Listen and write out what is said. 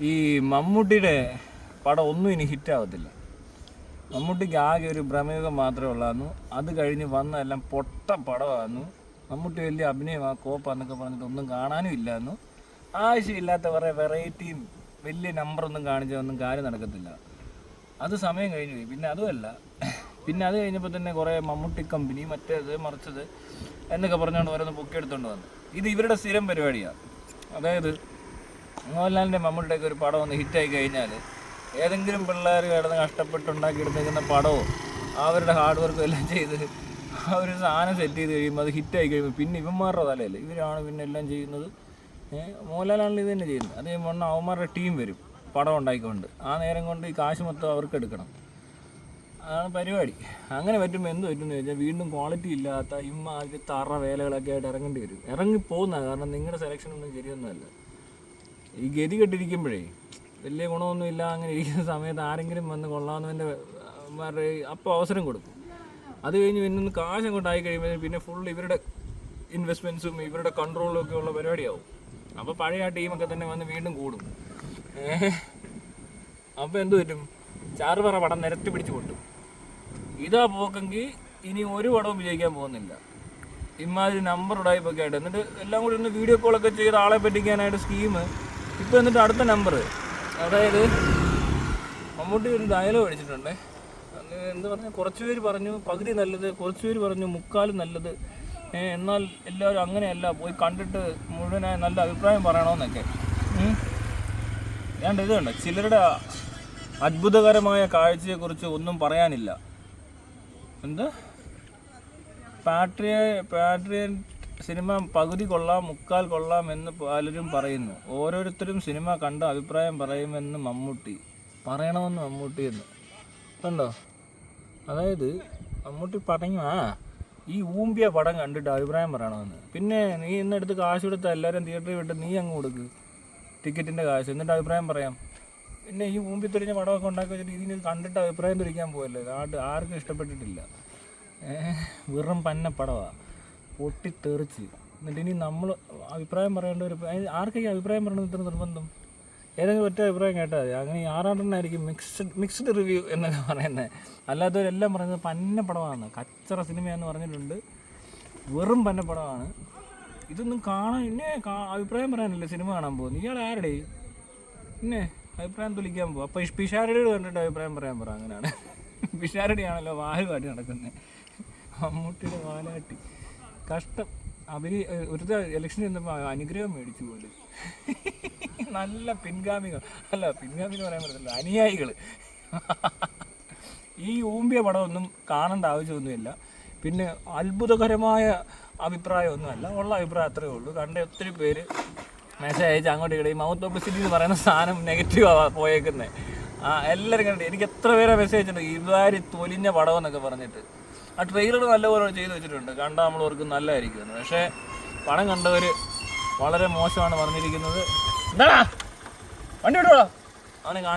ഈ മമ്മൂട്ടിയുടെ പടം ഒന്നും ഇനി ഹിറ്റാവത്തില്ല. മമ്മൂട്ടിക്ക് ആകെ ഒരു ഭ്രമയുഗം മാത്രമേ ഉള്ളായിരുന്നു. അത് കഴിഞ്ഞ് വന്നതെല്ലാം പൊട്ട പടമായിരുന്നു. മമ്മൂട്ടി വലിയ അഭിനയമാണ്, കോപ്പാന്നൊക്കെ പറഞ്ഞിട്ട് ഒന്നും കാണാനും ഇല്ലായിരുന്നു. ആവശ്യമില്ലാത്ത കുറേ വെറൈറ്റിയും വലിയ നമ്പറൊന്നും കാണിച്ചതൊന്നും കാര്യം നടക്കത്തില്ല. അത് സമയം കഴിഞ്ഞു പോയി. പിന്നെ അതുമല്ല, പിന്നെ അത് കഴിഞ്ഞപ്പോൾ തന്നെ കുറേ മമ്മൂട്ടി കമ്പനി മറ്റേത് മറിച്ചത് എന്നൊക്കെ പറഞ്ഞുകൊണ്ട് ഓരോന്ന് പൊക്കിയെടുത്തുകൊണ്ട് വന്നു. ഇത് ഇവരുടെ സ്ഥിരം പരിപാടിയാണ്. അതായത് മോഹൻലാലിൻ്റെ മമ്മൂട്ടിയുടെയൊക്കെ ഒരു പടം ഒന്ന് ഹിറ്റായി കഴിഞ്ഞാൽ ഏതെങ്കിലും പിള്ളേർ കിടന്ന് കഷ്ടപ്പെട്ടുണ്ടാക്കിയെടുത്തേക്കുന്ന പടമോ അവരുടെ ഹാർഡ് വർക്കും എല്ലാം ചെയ്ത് ആ ഒരു സാധനം സെറ്റ് ചെയ്ത് കഴിയുമ്പോൾ അത് ഹിറ്റായി കഴിയുമ്പോൾ പിന്നെ ഇവന്മാരുടെ തലയല്ലേ, ഇവരാണ് പിന്നെ എല്ലാം ചെയ്യുന്നത്. മോഹൻലാലാണല്ലോ ഇത് തന്നെ ചെയ്യുന്നത്. അത് കഴിയുമ്പോൾ അവന്മാരുടെ ടീം വരും പടം ഉണ്ടാക്കിക്കൊണ്ട്. ആ നേരം കൊണ്ട് ഈ കാശ് മൊത്തം അവർക്ക് എടുക്കണം. അതാണ് പരിപാടി. അങ്ങനെ പറ്റുമ്പോൾ എന്ത് പറ്റുമെന്ന് ചോദിച്ചാൽ വീണ്ടും ക്വാളിറ്റി ഇല്ലാത്ത ഇമ്മാതിരി തറ വേലകളൊക്കെ ആയിട്ട് ഇറങ്ങേണ്ടി വരും. ഇറങ്ങിപ്പോകുന്നതാണ്. കാരണം നിങ്ങളുടെ സെലക്ഷനൊന്നും ശരിയൊന്നുമല്ല. ഈ ഗതി കെട്ടിരിക്കുമ്പോഴേ വലിയ ഗുണമൊന്നുമില്ല. അങ്ങനെ ഇരിക്കുന്ന സമയത്ത് ആരെങ്കിലും വന്ന് കൊള്ളാവുന്നതിൻ്റെ അപ്പോൾ അവസരം കൊടുക്കും. അത് കഴിഞ്ഞ് പിന്നെ കാശ് അങ്ങോട്ട് ആയി കഴിയുമ്പോൾ പിന്നെ ഫുൾ ഇവരുടെ ഇൻവെസ്റ്റ്മെൻറ്റ്സും ഇവരുടെ കൺട്രോളും ഒക്കെ ഉള്ള പരിപാടിയാവും. അപ്പോൾ പഴയ ആ ടീമൊക്കെ തന്നെ വന്ന് വീണ്ടും കൂടും. അപ്പോൾ എന്ത് പറ്റും? ചാറുപറ പടം നിരത്തി പിടിച്ച് പൊട്ടും. ഇതാ പോക്കെങ്കിൽ ഇനി ഒരു പടവും വിജയിക്കാൻ പോകുന്നില്ല. ഇമാതിരി നമ്പർ ഉടായ്പൊക്കെ ആയിട്ട് എന്നിട്ട് എല്ലാം കൂടി ഒന്ന് വീഡിയോ കോളൊക്കെ ചെയ്ത് ആളെ പറ്റിക്കാനായിട്ട് സ്കീം. ഇപ്പോൾ എന്നിട്ട് അടുത്ത നമ്പർ, അതായത് മമ്മൂട്ടി ഒരു ഡയലോഗ് അടിച്ചിട്ടുണ്ട്. അത് എന്ത് പറഞ്ഞു, കുറച്ച് പേര് പറഞ്ഞു പകുതി നല്ലത്, കുറച്ച് പേര് പറഞ്ഞു മുക്കാലും നല്ലത്, എന്നാൽ എല്ലാവരും അങ്ങനെയല്ല, പോയി കണ്ടിട്ട് മുഴുവനായി നല്ല അഭിപ്രായം പറയണമെന്നൊക്കെ. ഞാൻ ഇത് കണ്ട ചിലരുടെ അത്ഭുതകരമായ കാഴ്ചയെക്കുറിച്ച് ഒന്നും പറയാനില്ല. എന്താ പാട്രിയൻ സിനിമ പകുതി കൊള്ളാം മുക്കാൽ കൊള്ളാം എന്ന് പലരും പറയുന്നു. ഓരോരുത്തരും സിനിമ കണ്ട അഭിപ്രായം പറയുമെന്ന് മമ്മൂട്ടി, പറയണമെന്ന് മമ്മൂട്ടി എന്ന് കണ്ടോ. അതായത് മമ്മൂട്ടി പറഞ്ഞു ഈ ഊമ്പിയ പടം കണ്ടിട്ട് അഭിപ്രായം പറയണമെന്ന്. പിന്നെ നീ ഇന്നെടുത്ത് കാശ് കൊടുത്ത എല്ലാവരും തിയേറ്ററിൽ വിട്ട് നീ അങ്ങ് കൊടുക്ക് ടിക്കറ്റിൻ്റെ കാശ്, എന്നിട്ട് അഭിപ്രായം പറയാം. പിന്നെ ഈ ഊമ്പി തെളിഞ്ഞ പടമൊക്കെ ഉണ്ടാക്കി വെച്ചിട്ട് ഇതിന് കണ്ടിട്ട് അഭിപ്രായം തെളിക്കാൻ പോകല്ലേ. ആർക്കും ഇഷ്ടപ്പെട്ടിട്ടില്ല. വെറും പന്ന പടമാണ്, പൊട്ടിത്തെറിച്ച്. എന്നിട്ട് ഇനി നമ്മൾ അഭിപ്രായം പറയേണ്ട ഒരു ആർക്കൊക്കെ അഭിപ്രായം പറയണമെന്ന് ഇത്ര നിർബന്ധം? ഏതെങ്കിലും ഒറ്റ അഭിപ്രായം കേട്ടാൽ മതി. അങ്ങനെ 6 മിക്സ്ഡ് റിവ്യൂ എന്നൊക്കെ പറയുന്നത്. അല്ലാത്തവരെല്ലാം പറയുന്നത് പന്ന പടമാണ്, കച്ചറ സിനിമയെന്ന് പറഞ്ഞിട്ടുണ്ട്. വെറും പന്ന പടമാണ്. ഇതൊന്നും കാണാൻ ഇന്നെ അഭിപ്രായം പറയാനല്ലേ സിനിമ കാണാൻ പോകുന്നു. ഇയാൾ ആരുടെ പിന്നെ അഭിപ്രായം തുളിക്കാൻ പോകും? അപ്പോൾ പിഷാരടിയോട് കണ്ടിട്ട് അഭിപ്രായം പറയാൻ പറ. അങ്ങനെയാണ്. പിഷാരടിയാണല്ലോ വാല് കാട്ടി നടക്കുന്നത്. മമ്മൂട്ടിയുടെ വാലാട്ടി കഷ്ടം. ഒരു ഇലക്ഷൻ ചെന്നപ്പോൾ അനുഗ്രഹം മേടിച്ചു പോലെ. നല്ല പിൻഗാമികൾ, അല്ല പിൻഗാമികൾ പറയാൻ പറ്റത്തില്ല, അനുയായികൾ. ഈ ഊമ്പിയ പടമൊന്നും കാണേണ്ട ആവശ്യമൊന്നുമില്ല. പിന്നെ അത്ഭുതകരമായ അഭിപ്രായമൊന്നുമല്ല, ഉള്ള അഭിപ്രായം അത്രയേ ഉള്ളൂ. കണ്ട ഒത്തിരി പേര് മെസ്സേജ് അയച്ച് അങ്ങോട്ട് ഇടയിൽ മൗത്ത് പബ്ലിസിറ്റി എന്ന് പറയുന്ന സാധനം നെഗറ്റീവാണ് പോയേക്കുന്നത്. എല്ലാവരും കണ്ടിട്ട് എനിക്ക് എത്ര പേരെ മെസ്സേജ് അയച്ചിട്ടുണ്ട് ഇതാര് തൊലിഞ്ഞ പടം എന്നൊക്കെ പറഞ്ഞിട്ട്. ആ ട്രെയിലർ നല്ലപോലെ ചെയ്ത് വെച്ചിട്ടുണ്ട്, കണ്ടാൽ നമ്മൾ ഓർക്കും നല്ലതായിരിക്കുമെന്ന്. പക്ഷേ പടം കണ്ടവർ വളരെ മോശമാണ് പറഞ്ഞിരിക്കുന്നത്. എന്താടാ വണ്ടി വിട്ടോളാം അവനെ